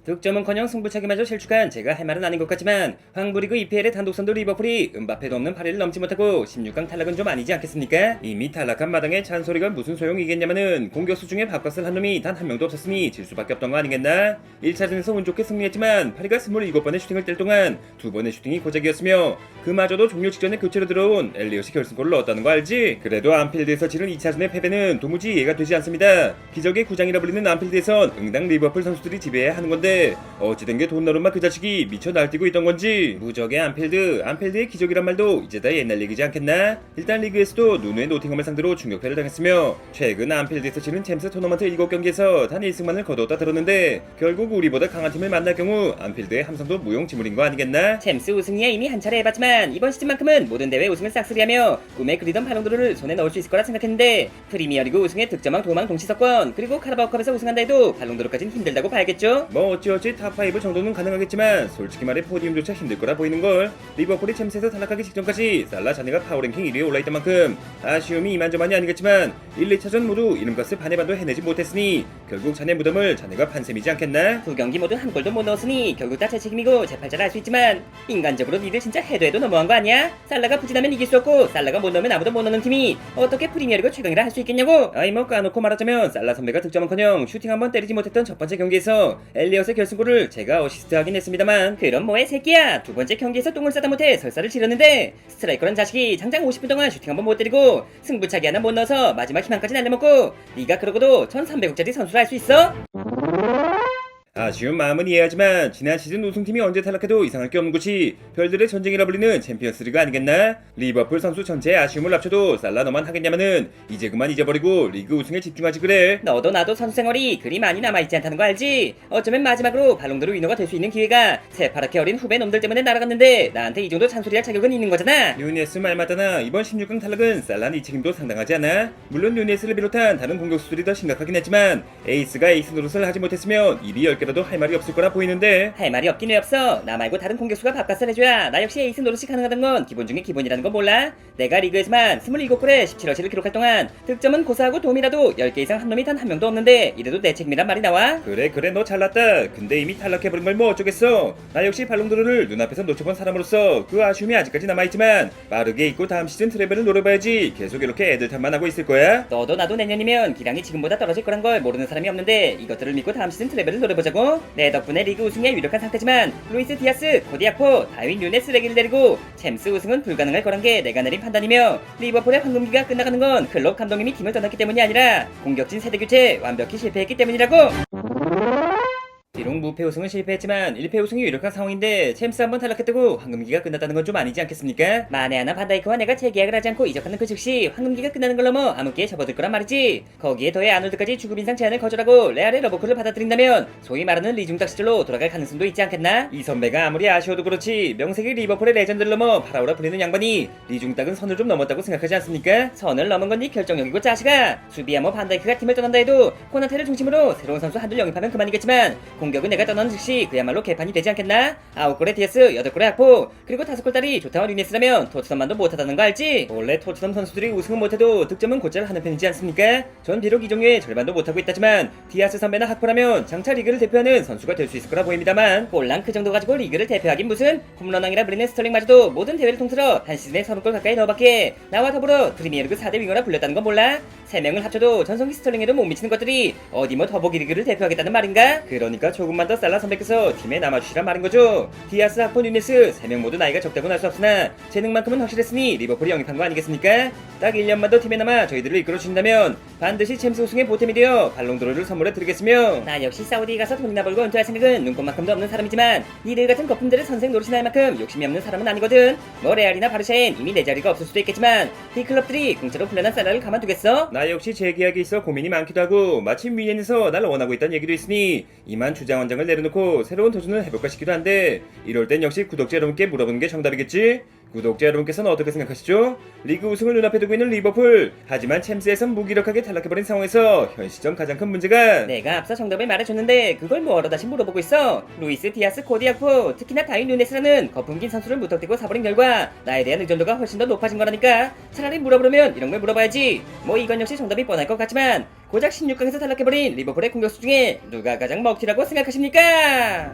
득점은커녕 승부차기마저 실축한 제가 할 말은 아닌 것 같지만 황부리그 EPL의 단독선두 리버풀이 은바페도 없는 8위를 넘지 못하고 16강 탈락은 좀 아니지 않겠습니까? 이미 탈락한 마당에 잔소리가 무슨 소용이겠냐마는 공격수 중에 바깥을 한 놈이 단 한 명도 없었으니 질 수밖에 없던 거 아니겠나? 1차전에서 운 좋게 승리했지만 파리가 27번의 슈팅을 뗄 동안 2번의 슈팅이 고작이었으며 그마저도 종료 직전에 교체로 들어온 엘리엇이 결승골을 넣었다는 거 알지? 그래도 안필드에서 치른 2차전의 패배는 도무지 이해가 되지 않습니다. 기적의 구장이라 불리는 안필드에선 응당 리버풀 선수들이 지배해야 하는 건데 어찌된 게 돈나룸마 그 자식이 미쳐 날뛰고 있던 건지. 무적의 안필드의 기적이란 말도 이제 다 옛날 얘기지 않겠나? 일단 리그에서도 누누의 노팅엄을 상대로 충격패를 당했으며 최근 안필드에서 치른 챔스 토너먼트 7경기에서 단 1승만을 거뒀다 들었는데 결국 우리보다 강한 팀을 만날 경우 안필드의 함성도 무용지물인 거 아니겠나? 챔스 우승이야 이미 한 차례 해봤지만 이번 시즌만큼은 모든 대회 우승을 싹쓸이하며 꿈에 그리던 발롱도르를 손에 넣을 수 있을 거라 생각했는데 프리미어리그 우승에 득점왕 도망 동시석권 그리고 카라바오컵에서 우승한다 해도 발롱도르까진 힘들다고 봐야겠죠? 뭐 어찌어찌 탑5 정도는 가능하겠지만 솔직히 말해 포디움조차 힘들 거라 보이는걸. 리버풀이 챔스에서 탈락하기 직전까지 살라 자네가 파워랭킹 1위에 올라있던 만큼 아쉬움이 이만저만이 아니겠지만 1, 2차전 모두 이름값을 반의 반도 해내지 못했으니 결국 자네 무덤을 자네가 판셈이지 않겠나? 두 경기 모두 한 골도 못 넣었으니 결국 다 제 책임이고 제 팔자를 알 수 있지만 인간적으로 니들 진짜 해도 너무한 거 아니야? 살라가 부진하면 이길 수 없고 살라가 못 넣으면 아무도 못 넣는 팀이 어떻게 프리미어리그 최강이라 할 수 있겠냐고? 아이 뭐 까놓고 말하자면 살라 선배가 득점은커녕 슈팅 한번 때리지 못했던 첫 번째 경기에서 엘리엇의 결승골을 제가 어시스트하긴 했습니다만 그럼 뭐해 새끼야. 두 번째 경기에서 똥을 싸다 못해 설사를 치렀는데 스트라이커란 자식이 장장 50분 동안 슈팅 한번 못 때리고 승부차기 하나 못 넣어서 마지막 희망까지 날려먹고 네가 그러고도 1300억짜리 선수를 할 수 있어? 아쉬운 마음은 이해하지만 지난 시즌 우승팀이 언제 탈락해도 이상할 게 없는 곳이 별들의 전쟁이라 불리는 챔피언스리그 아니겠나? 리버풀 선수 전체의 아쉬움을 합쳐도 살라 너만 하겠냐마는 이제 그만 잊어버리고 리그 우승에 집중하지 그래. 너도 나도 선수 생활이 그리 많이 남아있지 않다는 거 알지? 어쩌면 마지막으로 발롱도르 위너가 될 수 있는 기회가 새파랗게 어린 후배 놈들 때문에 날아갔는데 나한테 이 정도 잔소리할 자격은 있는 거잖아. 뉴네스 말마다나 이번 16강 탈락은 살라 네 책임도 상당하지 않아? 물론 뉴네스를 비롯한 다른 공격수들이 더 심각하긴 했지만 에이스가 에이스 노릇을 하지 못했으면 입이 10개라도 할 말이 없을 거라 보이는데. 할 말이 없긴 왜 없어. 나 말고 다른 공격수가 밥값을 해줘야 나 역시 에이스 노릇이 가능하다는 건 기본 중에 기본이라는 거 몰라? 내가 리그에서만 27골에 17어시를 기록할 동안 득점은 고사하고 도움이라도 10개 이상 한 놈이 단 한 명도 없는데 이래도 내 책임이란 말이 나와? 그래 너 잘났다. 근데 이미 탈락해버린 걸 뭐 어쩌겠어. 나 역시 발롱도르를 눈앞에서 놓쳐본 사람으로서 그 아쉬움이 아직까지 남아있지만 빠르게 잊고 다음 시즌 트래블을 노려봐야지. 계속 이렇게 애들 탓만 하고 있을 거야? 너도 나도 내년이면 기량이 지금보다 떨어질 거란 걸 모르는 사람이 없는데 이것들을 믿고 다음 시즌 트래블을 노려보자고? 내 덕분에 리그 우승에 유력한 상태지만 루이스 디아스, 코디아포, 다윈 뉴네스 레기를 데리고 챔스 우승은 불가능할 거란 게 내가 내린 판단이며 리버풀의 황금기가 끝나가는 건 클럽 감독님이 팀을 떠났기 때문이 아니라 공격진 세대 교체 완벽히 실패했기 때문이라고. 비록 무패 우승은 실패했지만 1패 우승이 유력한 상황인데 챔스 한번 탈락했다고 황금기가 끝났다는 건 좀 아니지 않겠습니까? 만에 하나 반다이크와 내가 재계약을 하지 않고 이적하는 그 즉시 황금기가 끝나는 걸 넘어 암흑기에 접어들 거란 말이지. 거기에 더해 아놀드까지 주급 인상 제안을 거절하고 레알의 러버콜을 받아들인다면 소위 말하는 리중딱 시절로 돌아갈 가능성도 있지 않겠나? 이 선배가 아무리 아쉬워도 그렇지 명색이 리버풀의 레전드를 넘어 파라오라 불리는 양반이 리중딱은 선을 좀 넘었다고 생각하지 않습니까? 선을 넘은 건 네 결정력이고 자식아. 수비야 뭐 반다이크가 팀을 떠난다 해도 코나테를 중심으로 새로운 선수 한둘 영입하면 그만이겠지만 공격은 내가 떠나는 즉시 그야말로 개판이 되지 않겠나? 9골의 디에스, 8골의 학포, 그리고 5골짜리 조타와 뉴네스라면 토트넘만도 못하다는 거 알지? 원래 토트넘 선수들이 우승은 못해도 득점은 곧잘 하는 편이지 않습니까? 전 비록 이 종류의 절반도 못하고 있다지만 디아스 선배나 학포라면 장차 리그를 대표하는 선수가 될 수 있을 거라 보입니다만 꼴랑 그 정도 가지고 리그를 대표하긴 무슨. 홈런왕이라 불리는 스털링마저도 모든 대회를 통틀어 한 시즌에 30골 가까이 넣어봤기에 나와 더불어 프리미어리그 4대 윙어라 불렸다는 건 몰라? 3명을 합쳐도 전성기 스털링에도 못 미치는 것들이 어디 뭐 더보기 리그를 대표하겠다는 말인가? 그러니까 조금만 더 살라 선배께서 팀에 남아주시란 말인 거죠. 디아스, 학포, 뉴네스 3명 모두 나이가 적다고는 할 수 없으나 재능만큼은 확실했으니 리버풀이 영입한 거 아니겠습니까? 딱 1년만 더 팀에 남아 저희들을 이끌어주신다면 반드시 챔스 우승의 보탬이 되어 발롱도르를 선물해 드리겠으며 나 역시 사우디 가서 돈이나 벌고 은퇴할 생각은 눈꼽만큼도 없는 사람이지만 니들 같은 거품들의 선생 노릇이나 할 만큼 욕심이 없는 사람은 아니거든. 뭐 레알이나 바르샤엔 이미 내 자리가 없을 수도 있겠지만 이 클럽들이 공짜로 훈련한 살라를 가만두겠어? 나 역시 재계약에 있어 고민이 많기도 하고 마침 위엔에서 날 원하고 있다는 얘기도 있으니 이만 주장 원장을 내려놓고 새로운 도전을 해볼까 싶기도 한데 이럴 땐 역시 구독자 여러분께 물어보는 게 정답이겠지? 구독자 여러분께서는 어떻게 생각하시죠? 리그 우승을 눈앞에 두고 있는 리버풀. 하지만 챔스에선 무기력하게 탈락해버린 상황에서 현 시점 가장 큰 문제가 내가 앞서 정답을 말해줬는데 그걸 뭐하러 다시 물어보고 있어? 루이스 디아스 코디아코 특히나 다윈 누네스라는 거품긴 선수를 무턱대고 사버린 결과 나에 대한 의존도가 훨씬 더 높아진 거라니까. 차라리 물어보려면 이런 걸 물어봐야지. 뭐 이건 역시 정답이 뻔할 것 같지만 고작 16강에서 탈락해버린 리버풀의 공격수 중에 누가 가장 먹튀라고 생각하십니까?